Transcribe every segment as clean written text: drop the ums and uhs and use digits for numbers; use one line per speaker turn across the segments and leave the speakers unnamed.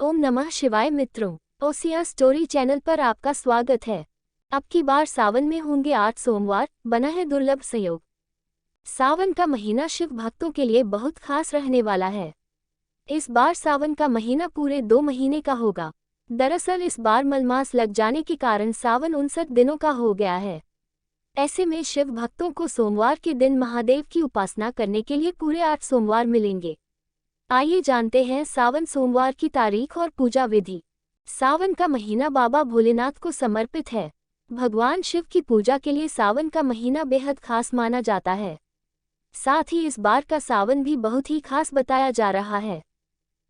ओम नमः शिवाय मित्रों, ओसिया स्टोरी चैनल पर आपका स्वागत है। अब की बार सावन में होंगे 8 सोमवार, बना है दुर्लभ संयोग। सावन का महीना शिव भक्तों के लिए बहुत खास रहने वाला है। इस बार सावन का महीना पूरे 2 महीने का होगा। दरअसल इस बार मलमास लग जाने के कारण सावन 59 दिनों का हो गया है। ऐसे में शिव भक्तों को सोमवार के दिन महादेव की उपासना करने के लिए पूरे 8 सोमवार मिलेंगे। आइए जानते हैं सावन सोमवार की तारीख और पूजा विधि। सावन का महीना बाबा भोलेनाथ को समर्पित है। भगवान शिव की पूजा के लिए सावन का महीना बेहद खास माना जाता है। साथ ही इस बार का सावन भी बहुत ही खास बताया जा रहा है।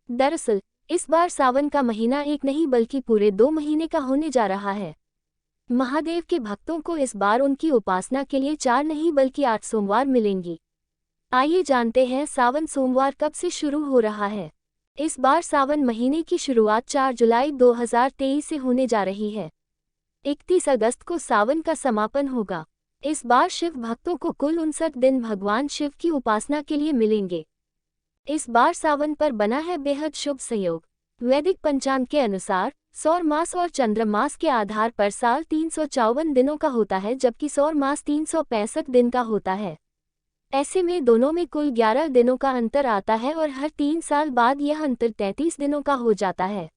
दरअसल इस बार सावन का महीना एक नहीं बल्कि पूरे 2 महीने का होने जा रहा है। महादेव के भक्तों को इस बार उनकी उपासना के लिए 4 नहीं बल्कि 8 सोमवार मिलेंगी। आइए जानते हैं सावन सोमवार कब से शुरू हो रहा है। इस बार सावन महीने की शुरुआत 4 जुलाई 2023 से होने जा रही है। 31 अगस्त को सावन का समापन होगा। इस बार शिव भक्तों को कुल 59 दिन भगवान शिव की उपासना के लिए मिलेंगे। इस बार सावन पर बना है बेहद शुभ संयोग। वैदिक पंचांग के अनुसार सौर मास और चंद्र मास के आधार पर साल 354 दिनों का होता है, जबकि सौर मास 365 दिन का होता है। ऐसे में दोनों में कुल 11 दिनों का अंतर आता है और हर 3 साल बाद यह अंतर 33 दिनों का हो जाता है,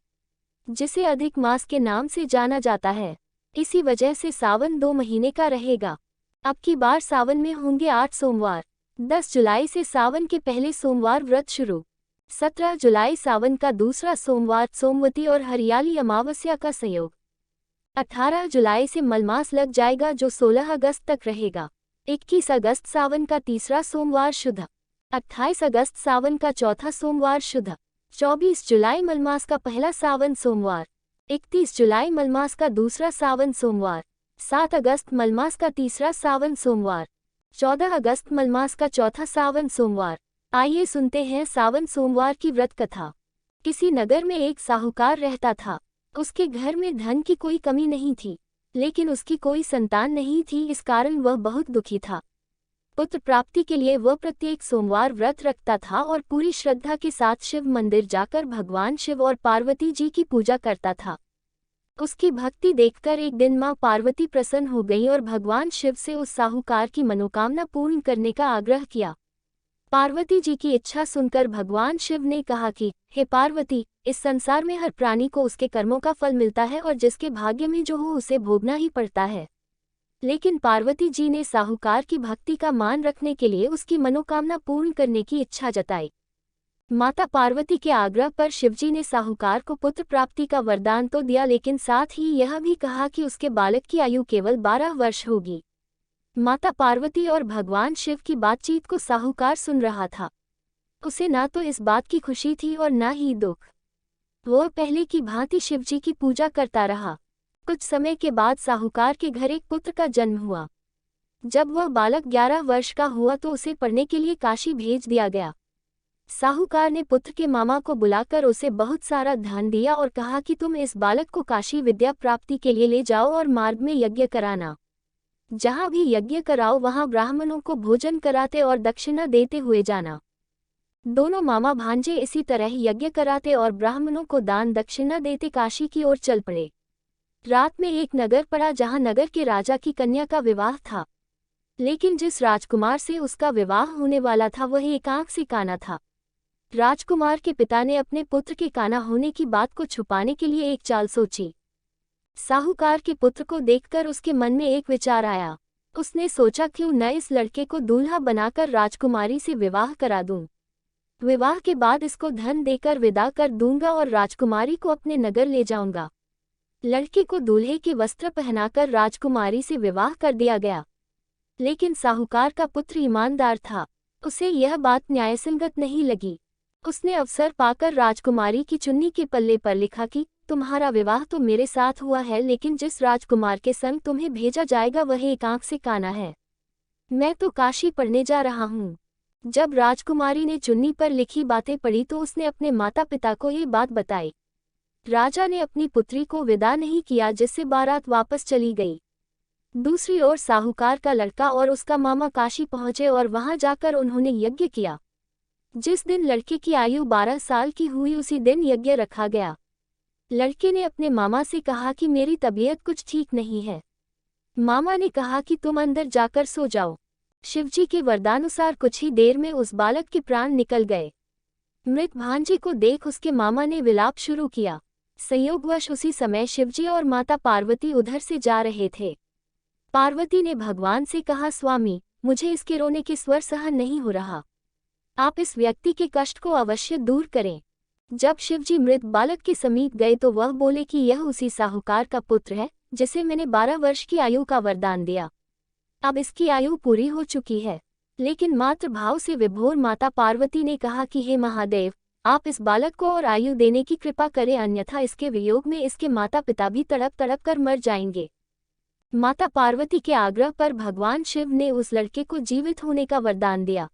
जिसे अधिक मास के नाम से जाना जाता है। इसी वजह से सावन 2 महीने का रहेगा। अब की बार सावन में होंगे 8 सोमवार। 10 जुलाई से सावन के पहले सोमवार व्रत शुरू। 17 जुलाई सावन का दूसरा सोमवार सोमवती और हरियाली अमावस्या का संयोग। 18 जुलाई से मलमास लग जाएगा जो 16 अगस्त तक रहेगा। 21 अगस्त सावन का तीसरा सोमवार शुद्ध। 28 अगस्त सावन का चौथा सोमवार शुद्ध। 24 जुलाई मलमास का पहला सावन सोमवार। 31 जुलाई मलमास का दूसरा सावन सोमवार। 7 अगस्त मलमास का तीसरा सावन सोमवार। 14 अगस्त मलमास का चौथा सावन सोमवार। आइए सुनते हैं सावन सोमवार की व्रत कथा। किसी नगर में एक साहूकार रहता था। उसके घर में धन की कोई कमी नहीं थी, लेकिन उसकी कोई संतान नहीं थी। इस कारण वह बहुत दुखी था। पुत्र प्राप्ति के लिए वह प्रत्येक सोमवार व्रत रखता था और पूरी श्रद्धा के साथ शिव मंदिर जाकर भगवान शिव और पार्वती जी की पूजा करता था। उसकी भक्ति देखकर एक दिन मां पार्वती प्रसन्न हो गई और भगवान शिव से उस साहूकार की मनोकामना पूर्ण करने का आग्रह किया। पार्वती जी की इच्छा सुनकर भगवान शिव ने कहा कि हे पार्वती, इस संसार में हर प्राणी को उसके कर्मों का फल मिलता है और जिसके भाग्य में जो हो उसे भोगना ही पड़ता है। लेकिन पार्वती जी ने साहूकार की भक्ति का मान रखने के लिए उसकी मनोकामना पूर्ण करने की इच्छा जताई। माता पार्वती के आग्रह पर शिवजी ने साहूकार को पुत्र प्राप्ति का वरदान तो दिया, लेकिन साथ ही यह भी कहा कि उसके बालक की आयु केवल 12 वर्ष होगी। माता पार्वती और भगवान शिव की बातचीत को साहूकार सुन रहा था। उसे ना तो इस बात की खुशी थी और ना ही दुख। वह पहले की भांति शिवजी की पूजा करता रहा। कुछ समय के बाद साहूकार के घर एक पुत्र का जन्म हुआ। जब वह बालक 11 वर्ष का हुआ तो उसे पढ़ने के लिए काशी भेज दिया गया। साहूकार ने पुत्र के मामा को बुलाकर उसे बहुत सारा धन दिया और कहा कि तुम इस बालक को काशी विद्या प्राप्ति के लिए ले जाओ और मार्ग में यज्ञ कराना। जहाँ भी यज्ञ कराओ वहाँ ब्राह्मणों को भोजन कराते और दक्षिणा देते हुए जाना। दोनों मामा भांजे इसी तरह यज्ञ कराते और ब्राह्मणों को दान दक्षिणा देते काशी की ओर चल पड़े। रात में एक नगर पड़ा जहाँ नगर के राजा की कन्या का विवाह था, लेकिन जिस राजकुमार से उसका विवाह होने वाला था वह एक आंख से काना था। राजकुमार के पिता ने अपने पुत्र के काना होने की बात को छुपाने के लिए एक चाल सोची। साहूकार के पुत्र को देखकर उसके मन में एक विचार आया। उसने सोचा क्यों न इस लड़के को दूल्हा बनाकर राजकुमारी से विवाह करा दूं। विवाह के बाद इसको धन देकर विदा कर दूंगा और राजकुमारी को अपने नगर ले जाऊंगा। लड़के को दूल्हे के वस्त्र पहनाकर राजकुमारी से विवाह कर दिया गया। लेकिन साहूकार का पुत्र ईमानदार था। उसे यह बात न्यायसंगत नहीं लगी। उसने अवसर पाकर राजकुमारी की चुन्नी के पल्ले पर लिखा कि तुम्हारा विवाह तो मेरे साथ हुआ है, लेकिन जिस राजकुमार के संग तुम्हें भेजा जाएगा वह एक आंख से काना है। मैं तो काशी पढ़ने जा रहा हूँ। जब राजकुमारी ने चुन्नी पर लिखी बातें पढ़ी तो उसने अपने माता पिता को ये बात बताई। राजा ने अपनी पुत्री को विदा नहीं किया, जिससे बारात वापस चली गई। दूसरी ओर साहूकार का लड़का और उसका मामा काशी पहुंचे और वहां जाकर उन्होंने यज्ञ किया। जिस दिन लड़के की आयु 12 साल की हुई उसी दिन यज्ञ रखा गया। लड़के ने अपने मामा से कहा कि मेरी तबीयत कुछ ठीक नहीं है। मामा ने कहा कि तुम अंदर जाकर सो जाओ। शिवजी के वरदानुसार कुछ ही देर में उस बालक के प्राण निकल गए। मृत भांजे को देख उसके मामा ने विलाप शुरू किया। संयोगवश उसी समय शिवजी और माता पार्वती उधर से जा रहे थे। पार्वती ने भगवान से कहा, स्वामी, मुझे इसके रोने के स्वर सहन नहीं हो रहा। आप इस व्यक्ति के कष्ट को अवश्य दूर करें। जब शिवजी मृत बालक के समीप गए तो वह बोले कि यह उसी साहूकार का पुत्र है जिसे मैंने 12 वर्ष की आयु का वरदान दिया। अब इसकी आयु पूरी हो चुकी है। लेकिन मातृभाव से विभोर माता पार्वती ने कहा कि हे महादेव, आप इस बालक को और आयु देने की कृपा करें, अन्यथा इसके वियोग में इसके माता पिता भी तड़प तड़प कर मर जाएंगे। माता पार्वती के आग्रह पर भगवान शिव ने उस लड़के को जीवित होने का वरदान दिया।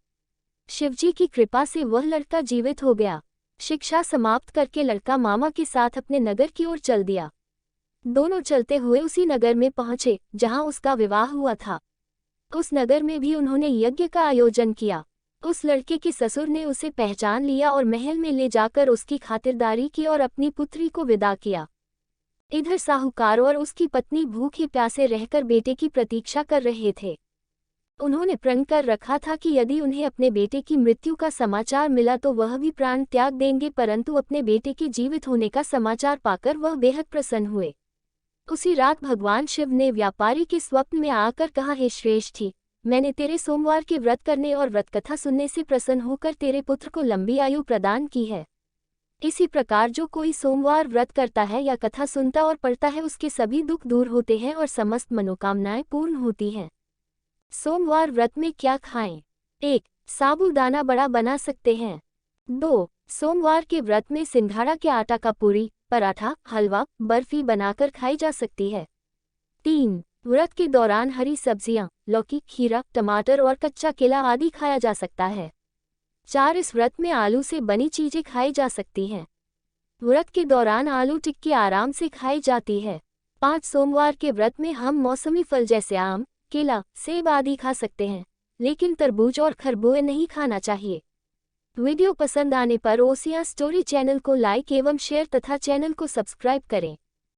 शिवजी की कृपा से वह लड़का जीवित हो गया। शिक्षा समाप्त करके लड़का मामा के साथ अपने नगर की ओर चल दिया। दोनों चलते हुए उसी नगर में पहुंचे जहां उसका विवाह हुआ था। उस नगर में भी उन्होंने यज्ञ का आयोजन किया। उस लड़के के ससुर ने उसे पहचान लिया और महल में ले जाकर उसकी खातिरदारी की और अपनी पुत्री को विदा किया। इधर साहूकार और उसकी पत्नी भूखे प्यासे रहकर बेटे की प्रतीक्षा कर रहे थे। उन्होंने प्रण कर रखा था कि यदि उन्हें अपने बेटे की मृत्यु का समाचार मिला तो वह भी प्राण त्याग देंगे, परंतु अपने बेटे के जीवित होने का समाचार पाकर वह बेहद प्रसन्न हुए। उसी रात भगवान शिव ने व्यापारी के स्वप्न में आकर कहा, हे श्रेष्ठी, मैंने तेरे सोमवार के व्रत करने और व्रत कथा सुनने से प्रसन्न होकर तेरे पुत्र को लंबी आयु प्रदान की है। इसी प्रकार जो कोई सोमवार व्रत करता है या कथा सुनता और पढ़ता है उसके सभी दुख दूर होते हैं और समस्त मनोकामनाएं पूर्ण होती हैं। सोमवार व्रत में क्या खाएं? 1. साबूदाना बड़ा बना सकते हैं। 2. सोमवार के व्रत में सिंघाड़ा के आटा का पूरी, पराठा, हलवा, बर्फी बनाकर खाई जा सकती है। 3. व्रत के दौरान हरी सब्जियां, लौकी, खीरा, टमाटर और कच्चा केला आदि खाया जा सकता है। 4. इस व्रत में आलू से बनी चीजें खाई जा सकती हैं। व्रत के दौरान आलू टिक्की आराम से खाई जाती है। 5. सोमवार के व्रत में हम मौसमी फल जैसे आम, केला, सेब आदि खा सकते हैं, लेकिन तरबूज और खरबूजे नहीं खाना चाहिए। वीडियो पसंद आने पर ओसिया स्टोरी चैनल को लाइक एवं शेयर तथा चैनल को सब्सक्राइब करें।